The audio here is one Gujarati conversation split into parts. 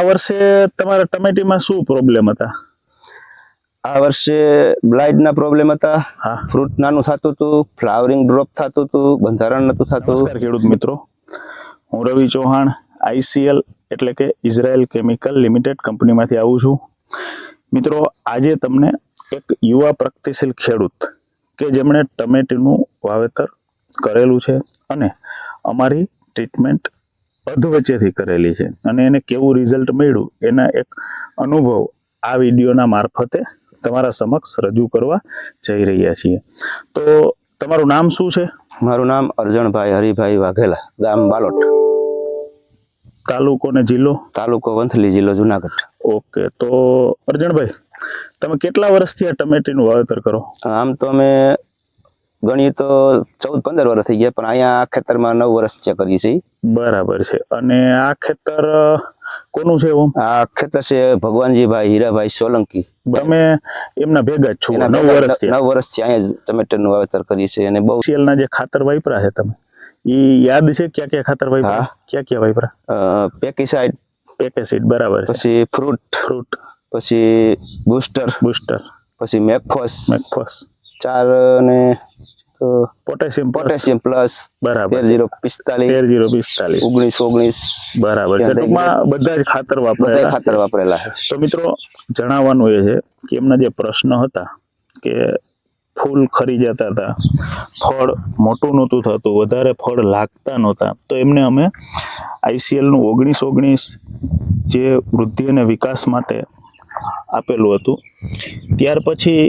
આ વર્ષે તમારા ટમેટીમાં શું પ્રોબ્લેમ હતા? આ વર્ષે બ્લાઇટના પ્રોબ્લેમ હતા. હા, ફ્રૂટ નાનું થતું હતું, ફ્લાવરિંગ ડ્રોપ થતું હતું, બંધારણ નતું થતું. નમસ્કાર ખેડૂત મિત્રો, હું રવિ ચૌહાણ ICL એટલે કે ઇઝરાયલ કેમિકલ લિમિટેડ કંપનીમાંથી આવું છું. મિત્રો, આજે તમને એક યુવા પ્રગતિશીલ ખેડૂત કે જેમણે ટમેટીનું વાવેતર કરેલું છે અને અમારી ટ્રીટમેન્ટ અધવચ્ચેથી કરેલી છે અને એને કેવું રિઝલ્ટ મળ્યું એના એક અનુભવ આ વિડીયોના મારફતે તમારા સમક્ષ રજૂ કરવા જઈ રહ્યા છીએ. તો તમારું નામ શું છે? મારું નામ અરજણભાઈ હરિભાઈ વાઘેલા, ગામ બાલોટ, તાલુકો ને જિલ્લો? તાલુકો વંથલી, જિલ્લો જુનાગઢ. ઓકે, તો અરજણભાઈ, તમે કેટલા વર્ષથી આ ટમેટીનું વાવેતર કરો? આમ તો અમે ગણીએ તો 14-15 વર્ષ થઈ ગયા, પણ અહીંયા આ ખેતરમાં 9 વર્ષ છે કરીએ છીએ. બરાબર છે. અને આ ખેતર કોનું છે? આ ખેતર છે ભગવાનજીભાઈ હીરાભાઈ સોલંકી. તમે એમના ભેગા જ છો? 9 વર્ષથી? 9 વર્ષથી અહીંયા ટમેટાનું વાવેતર કરીએ છીએ. અને બહુ ના જે ખાતર વાપરા છે તમે, એ યાદ છે ક્યાં ક્યાં ખાતર વાપરા? ક્યાં વાપરા? પેકેસાઇડ, બરાબર છે. પછી ફ્રૂટ, પછી બૂસ્ટર, પછી મેકફોસ 4 અને પોટેશિયમ પ્લસ, બરાબર, 13-0-45, 19-19, બરાબર છે. ટૂંકમાં બધા જ ખાતર વાપરેલા છે. તો મિત્રો, જણાવવાનું એ છે કે એમના જે પ્રશ્ન હતા કે ફૂલ ખરી જતા હતા, ફળ મોટું નહોતું થતું, વધારે ફળ લાગતા નહોતા, તો એમને અમે ICL નું 19-19 જે વૃદ્ધિ અને વિકાસ માટે આપેલું હતું. ત્યાર પછી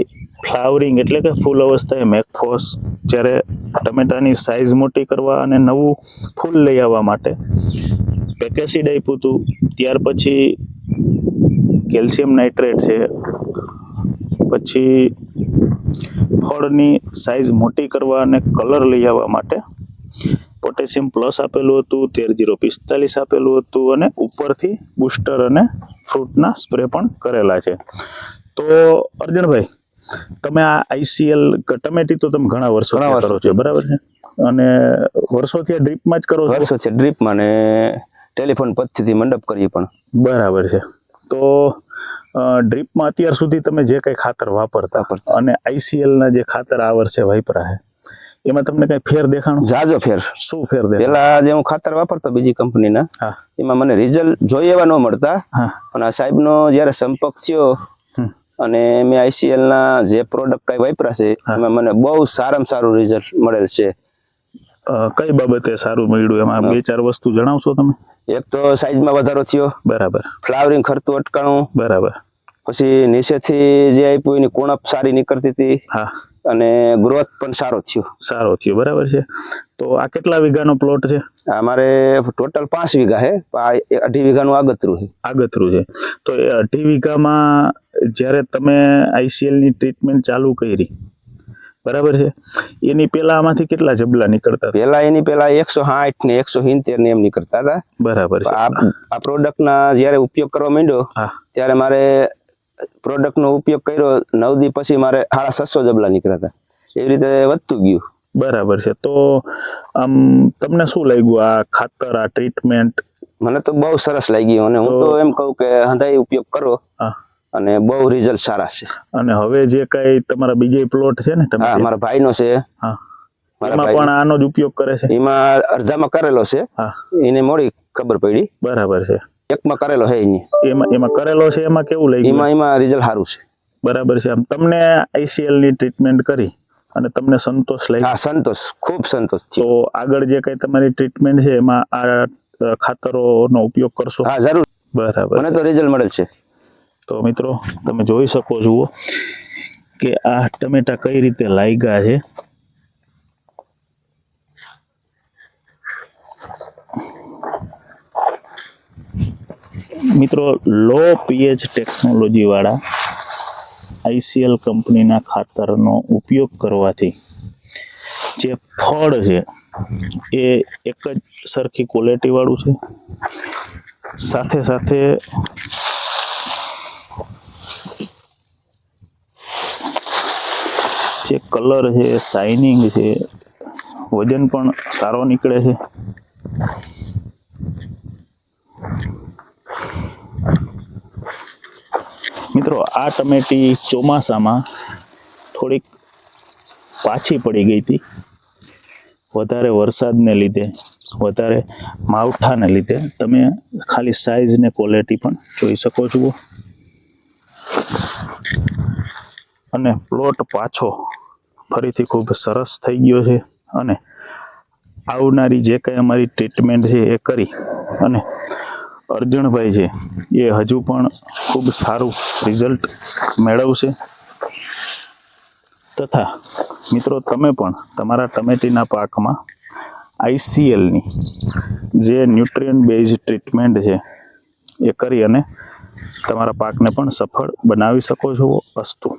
ફ્લાવરિંગ એટલે કે ફૂલ અવસ્થાએ મેકફોસ, જ્યારે ટમેટાની સાઇઝ મોટી કરવા અને નવું ફૂલ લઈ આવવા માટે પેકેસિડ આપ્યું હતું. ત્યાર પછી કેલ્શિયમ નાઇટ્રેટ છે, પછી ફળની સાઇઝ મોટી કરવા અને કલર લઈ આવવા માટે પોટેશિયમ પ્લસ આપેલું હતું, 13-0-45 આપેલું હતું, અને ઉપરથી બૂસ્ટર અને ફ્રૂટના સ્પ્રે પણ કરેલા છે. તો અર્જણભાઈ, તમે આ ICL ટમેટી તો તમે ઘણા વર્ષો કરો છો, બરાબર છે? અને વર્ષોથી આ ડ્રીપમાં જ કરો છો? વર્ષોથી ડ્રીપમાં ને ટેલિફોન પદ્ધતિથી મંડપ કરીએ પણ. બરાબર છે. તો ડ્રીપમાં અત્યાર સુધી તમે જે કઈ ખાતર વાપરતા અને ICL ના જે ખાતર આ વર્ષે વાપરા છે, એમાં તમને કઈ ફેર દેખાણો? જાજો ફેર. શું ફેર દેખાણો? પેલા જે હું ખાતર વાપરતો બીજી કંપનીના, એમાં મને રિઝલ્ટ જોઈએ એવા ન મળતા, પણ આ સાહેબનો જયારે સંપર્ક થયો અને મેં ICL ના જે પ્રોડક્ટ કઈ વાપરા છે એમાં મને બહુ સારામાં સારું રિઝલ્ટ મળેલ છે. કઈ બાબતે સારું મળ્યું? એમાં 2-4 વસ્તુ જણાવશો તમે? એક તો સાઈઝમાં વધારો થયો, બરાબર. ફ્લાવરિંગ ખરતું અટકાણું, બરાબર. પછી નીચેથી જે આપ્યું એની કુણપ સારી નીકળતી હતી, અને ગ્રોથ પણ સારો થયો. બરાબર છે. તો આ કેટલા વીઘાનો પ્લોટ છે? અમારે ટોટલ 5 વીઘા છે. 2.5 વીઘાનું આગતરું છે. તો એ 2.5 વીઘામાં જ્યારે તમે ICL ની ટ્રીટમેન્ટ ચાલુ કરી, બરાબર છે, એની પેલા આમાંથી કેટલા જબલા નીકળતા? એની પેલા 160 ને 170 ને એમ નીકળતા હતા. બરાબર છે. આ પ્રોડક્ટના જયારે ઉપયોગ કરવા માંડ્યો ત્યારે મારે પ્રોડક્ટનો ઉપયોગ કર્યો 9 દી પછી મારે 650 જબલા નીકળ્યા હતા. એવી રીતે વધતું ગયું. બરાબર છે. તો આમ તમને શું લાગ્યું આ ખાતર, આ ટ્રીટમેન્ટ? મને તો બહુ સરસ લાગ્યું, અને હું તો એમ કહું કે હંધાઈ ઉપયોગ કરો અને બહુ રિઝલ્ટ સારા છે. અને હવે જે કઈ તમારા બીજો પ્લોટ છે ને, મારા ભાઈનો છે, એમાં પણ આનો જ ઉપયોગ કરે છે? એમાં અડધામાં કરેલો છે, એને મોડી ખબર પડી. બરાબર છે. એકમાં કરેલો છે, એમાં કરેલો છે. એમાં કેવું લાગ્યું? એમાં રિઝલ્ટ સારું છે. બરાબર છે. આમ તમને ICL ની ટ્રીટમેન્ટ કરી અને તમને સંતોષ લાગ્યો? સંતોષ, ખૂબ સંતોષ. તો આગળ જે કઈ તમારી ટ્રીટમેન્ટ છે એમાં આ ખાતરોનો ઉપયોગ કરશો? જરૂર. બરાબર. મને તો રિઝલ્ટ મળેલ છે. તો મિત્રો, તમે જોઈ શકો છો કે આ ટમેટા કઈ રીતે લાગ્યા છે. મિત્રો, લો pH ટેકનોલોજી વાળા ICL કંપનીના ખાતરનો ઉપયોગ કરવાથી જે ફળ છે એ એક જ સરખી ક્વોલિટી વાળું છે. સાથે સાથે જે કલર છે, શાઇનિંગ છે, વજન પણ સારો નીકળે છે. મિત્રો આ ટમેટી ચોમાસામાં થોડીક પાછી પડી ગઈ હતી, વધારે વરસાદને લીધે, વધારે માવઠાને લીધે. તમે ખાલી સાઈઝ ને ક્વોલિટી પણ જોઈ શકો છો. અને પ્લોટ પાછો ફરીથી ખૂબ સરસ થઈ ગયો છે. અને આવનારી જે કંઈ અમારી ટ્રીટમેન્ટ છે એ કરી અને અરજણભાઈ છે એ હજુ પણ ખૂબ સારું રિઝલ્ટ મેળવશે. તથા મિત્રો તમે પણ તમારા ટમેટીના પાકમાં ICLની જે ન્યુટ્રિયન બેઝ ટ્રીટમેન્ટ છે એ કરી અને તમારા પાકને પણ સફળ બનાવી શકો છો. અસ્તુ.